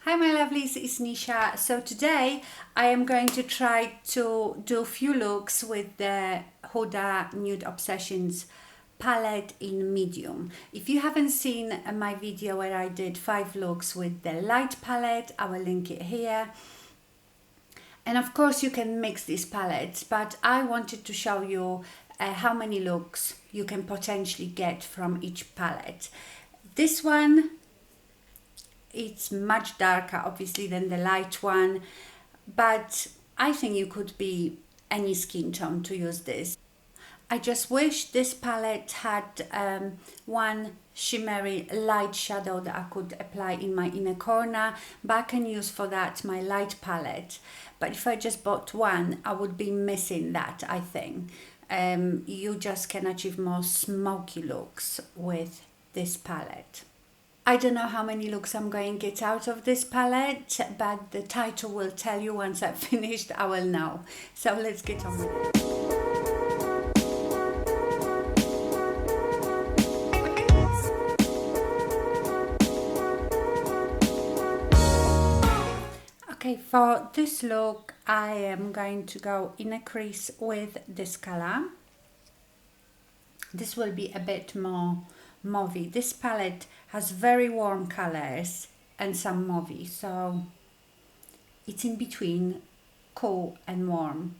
Hi my lovelies, it's Nisha. So today I am going to try to do a few looks with the Huda Nude Obsessions palette in medium. If you haven't seen my video where I did 5 looks with the light palette, I will link it here. And of course you can mix these palettes, but I wanted to show you how many looks you can potentially get from each palette. This one, it's much darker obviously than the light one, but I think you could be any skin tone to use this. I just wish this palette had one shimmery light shadow that I could apply in my inner corner, but I can use for that my light palette. But if I just bought one, I would be missing that, I think. You just can achieve more smoky looks with this palette. I don't know how many looks I'm going to get out of this palette, but the title will tell you once I've finished, I will know. So let's get on with it. Okay, for this look, I am going to go in a crease with this color. This will be a bit more mauvey. This palette has very warm colors and some mauvey, so it's in between cool and warm.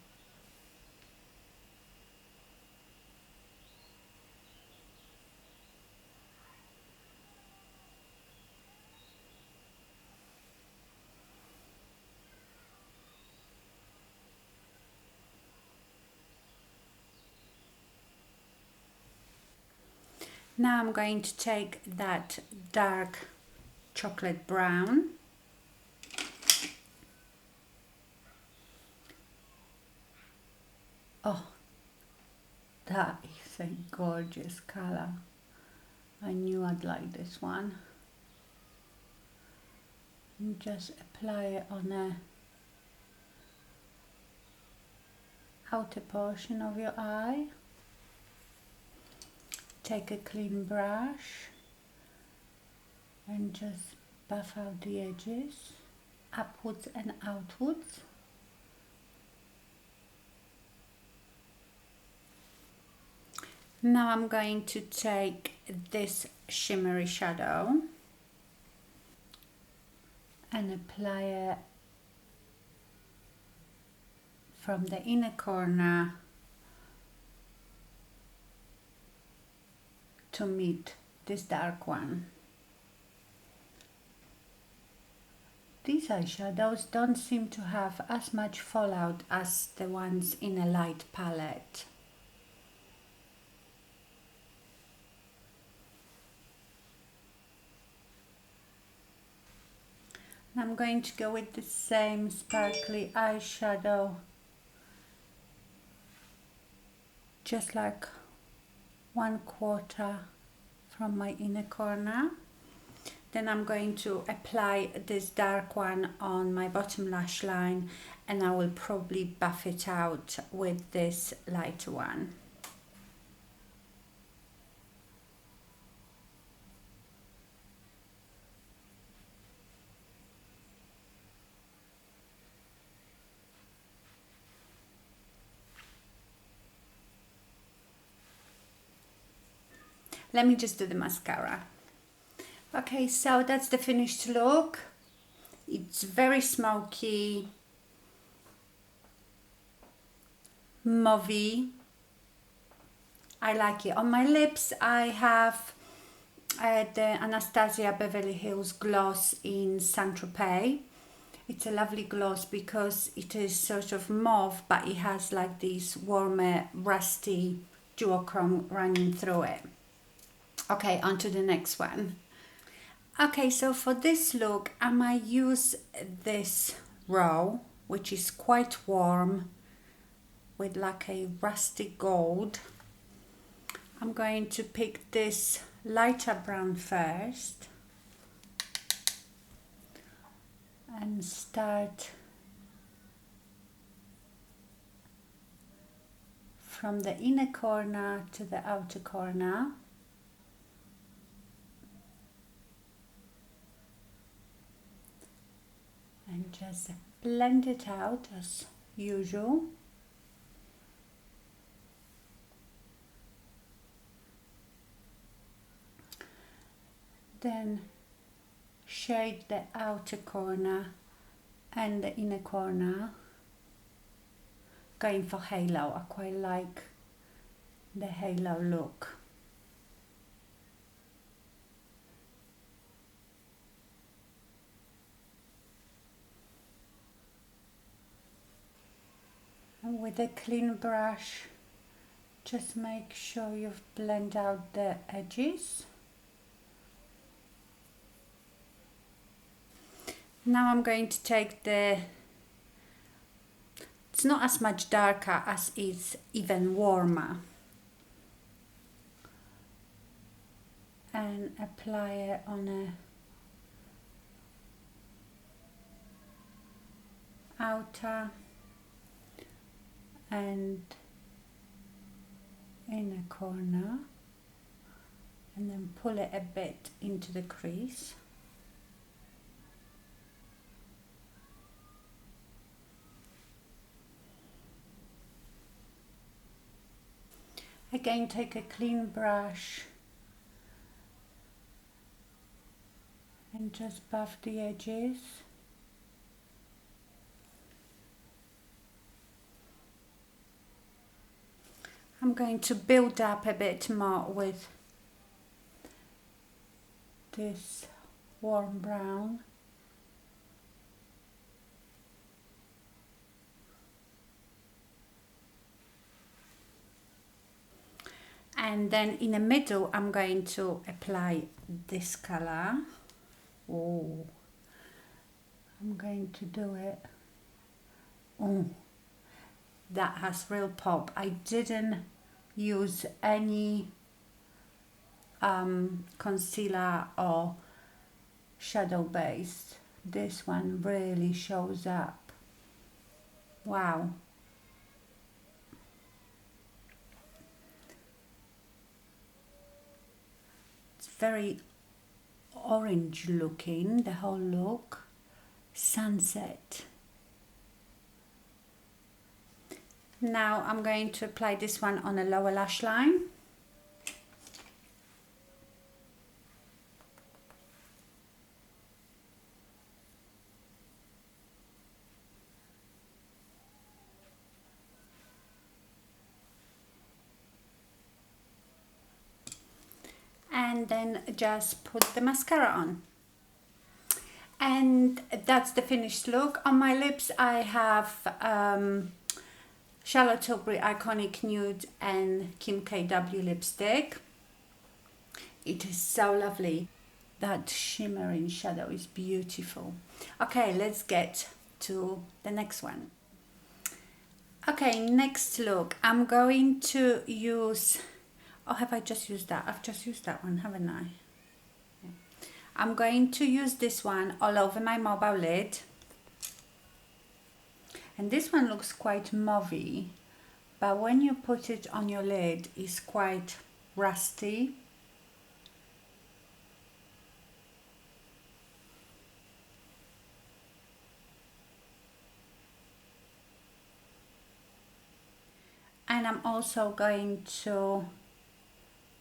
Now I'm going to take that dark chocolate brown oh, that is a gorgeous color. I knew I'd like this one. And just apply it on the outer portion of your eye. Take a clean brush and just buff out the edges, upwards and outwards. Now I'm going to take this shimmery shadow and apply it from the inner corner to meet this dark one. These eyeshadows don't seem to have as much fallout as the ones in a light palette. I'm going to go with the same sparkly eyeshadow, just like 1/4 from my inner corner. Then I'm going to apply this dark one on my bottom lash line, and I will probably buff it out with this lighter one. Let me just do the mascara. Okay, so that's the finished look. It's very smoky, mauvey. I like it. On my lips, I have the Anastasia Beverly Hills gloss in Saint-Tropez. It's a lovely gloss because it is sort of mauve, but it has like this warmer, rusty duochrome running through it. Okay, on to the next one. Okay, so for this look, I might use this row, which is quite warm, with like a rusty gold. I'm going to pick this lighter brown first and start from the inner corner to the outer corner. just blend it out as usual. Then shade the outer corner and the inner corner. Going for halo, I quite like the halo look. And with a clean brush, just make sure you've blend out the edges. Now I'm going to take it's not as much darker as it's even warmer, and apply it on a outer and inner corner, and then pull it a bit into the crease. Again, take a clean brush and just buff the edges. I'm going to build up a bit more with this warm brown. And then in the middle, I'm going to apply this color. Oh, I'm going to do it. Oh, that has real pop. I didn't use any concealer or shadow base. This one really shows up. Wow. Very orange looking, the whole look. Sunset. Now I'm going to apply this one on a lower lash line. And then just put the mascara on. And that's the finished look. On my lips I have Charlotte Tilbury Iconic Nude and Kim KW lipstick. It is so lovely. That shimmering shadow is beautiful. Okay, let's get to the next one. Okay, next look. I'm going to use... Oh, have I just used that? I've just used that one, haven't I? Yeah. I'm going to use this one all over my mobile lid. And this one looks quite mauvey, but when you put it on your lid, it's quite rusty. And I'm also going to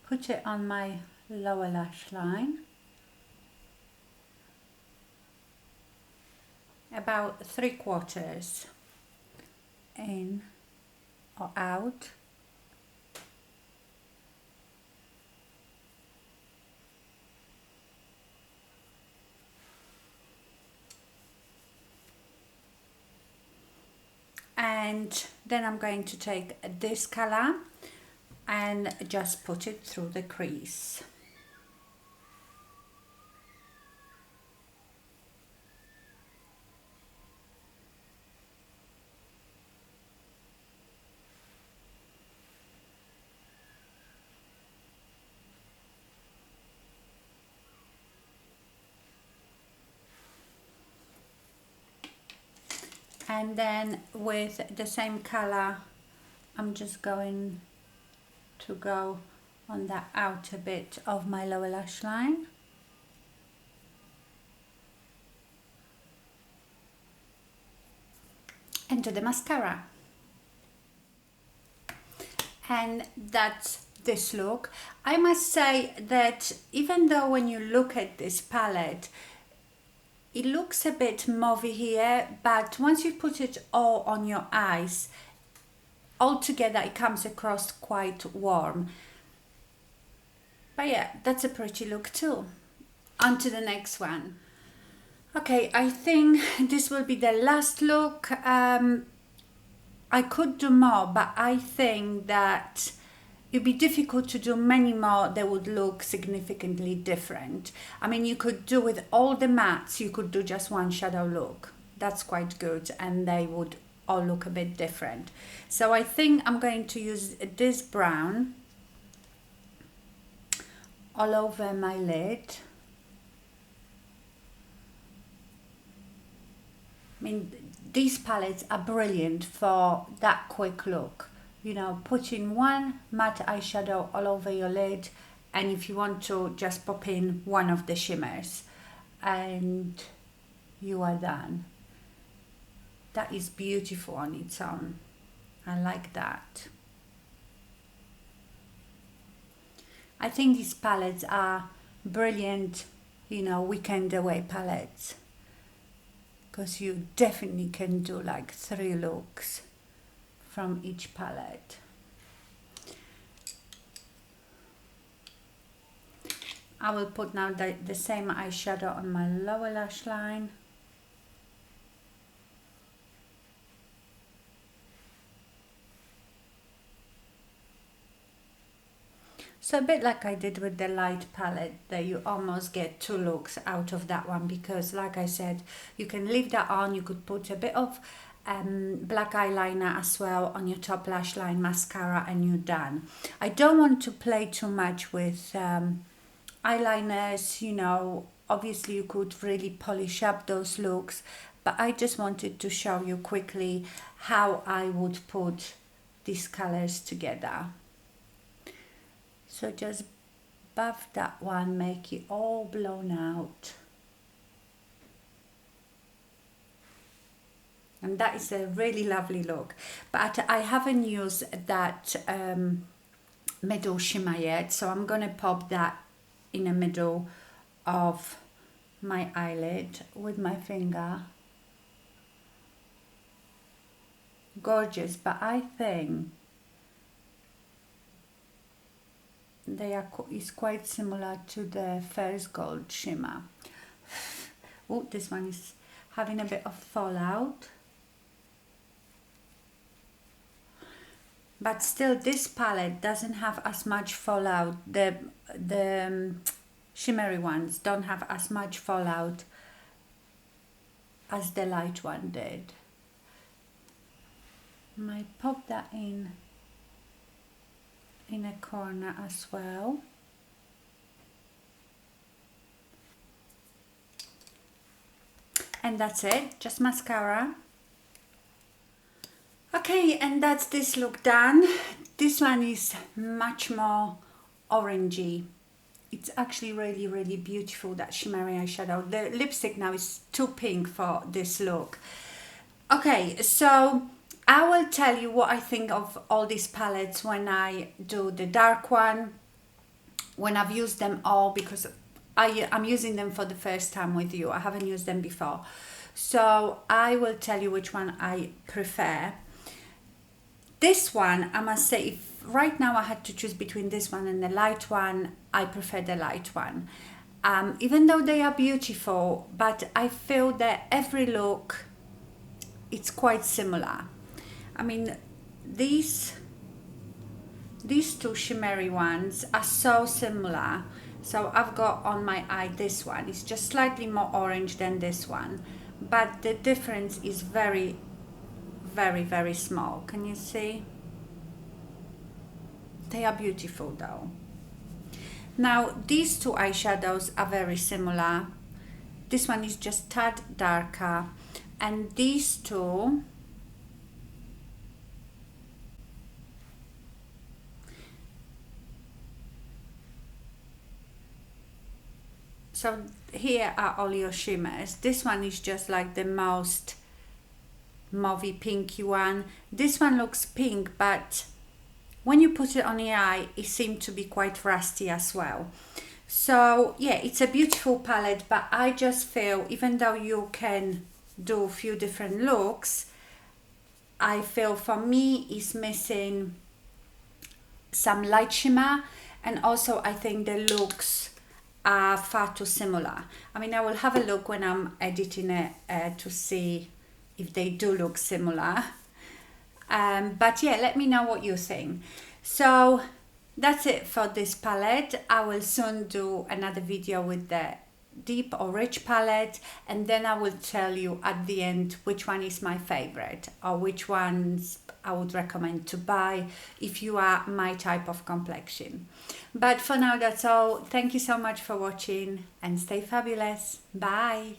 put it on my lower lash line, about 3/4 in or out. And then I'm going to take this color and just put it through the crease. And then with the same color, I'm just going to go on the outer bit of my lower lash line. and do the mascara. And that's this look. I must say that even though when you look at this palette, it looks a bit mauvey here, but once you put it all on your eyes, altogether it comes across quite warm. But yeah, that's a pretty look too. On to the next one. Okay, I think this will be the last look. I could do more, but I think that it'd be difficult to do many more that would look significantly different. I mean, you could do with all the mattes, you could do just one shadow look. That's quite good, and they would all look a bit different. So I think I'm going to use this brown all over my lid. I mean, these palettes are brilliant for that quick look. You know, put in one matte eyeshadow all over your lid, and if you want to, just pop in one of the shimmers and you are done. That is beautiful on its own. I like that. I think these palettes are brilliant, you know, weekend away palettes, because you definitely can do like 3 looks from each palette. I will put now the same eyeshadow on my lower lash line. So a bit like I did with the light palette, that you almost get 2 looks out of that one, because like I said, you can leave that on, you could put a bit of black eyeliner as well on your top lash line, mascara, and you're done. I don't want to play too much with eyeliners, you know, obviously you could really polish up those looks, but I just wanted to show you quickly how I would put these colors together. So just buff that one, make it all blown out. And that is a really lovely look. But I haven't used that middle shimmer yet, so I'm going to pop that in the middle of my eyelid with my finger. Gorgeous, but I think is quite similar to the first gold shimmer. Oh, this one is having a bit of fallout. But still, this palette doesn't have as much fallout. The shimmery ones don't have as much fallout as the light one did. Might pop that in a corner as well. And that's it, just mascara. Okay, and that's this look done. This one is much more orangey. It's actually really, really beautiful, that shimmery eyeshadow. The lipstick now is too pink for this look. Okay, so I will tell you what I think of all these palettes when I do the dark one, when I've used them all, because I'm using them for the first time with you. I haven't used them before. So I will tell you which one I prefer. This one, I must say, if right now I had to choose between this one and the light one, I prefer the light one. Even though they are beautiful, but I feel that every look, it's quite similar. I mean, these two shimmery ones are so similar. So I've got on my eye this one. It's just slightly more orange than this one, but the difference is very, very, very small. Can you see? They are beautiful though. Now, these two eyeshadows are very similar. This one is just a tad darker, and these two so here are all your shimmers. This one is just like the most mauvey pinky one. This one looks pink, but when you put it on the eye, it seemed to be quite rusty as well. So yeah, it's a beautiful palette, but I just feel, even though you can do a few different looks, I feel for me it's missing some light shimmer, and also I think the looks are far too similar. I mean, I will have a look when I'm editing it to see if they do look similar. But yeah, let me know what you think. So that's it for this palette. I will soon do another video with the deep or rich palette, and then I will tell you at the end which one is my favorite or which ones I would recommend to buy if you are my type of complexion. But for now, that's all. Thank you so much for watching and stay fabulous. Bye.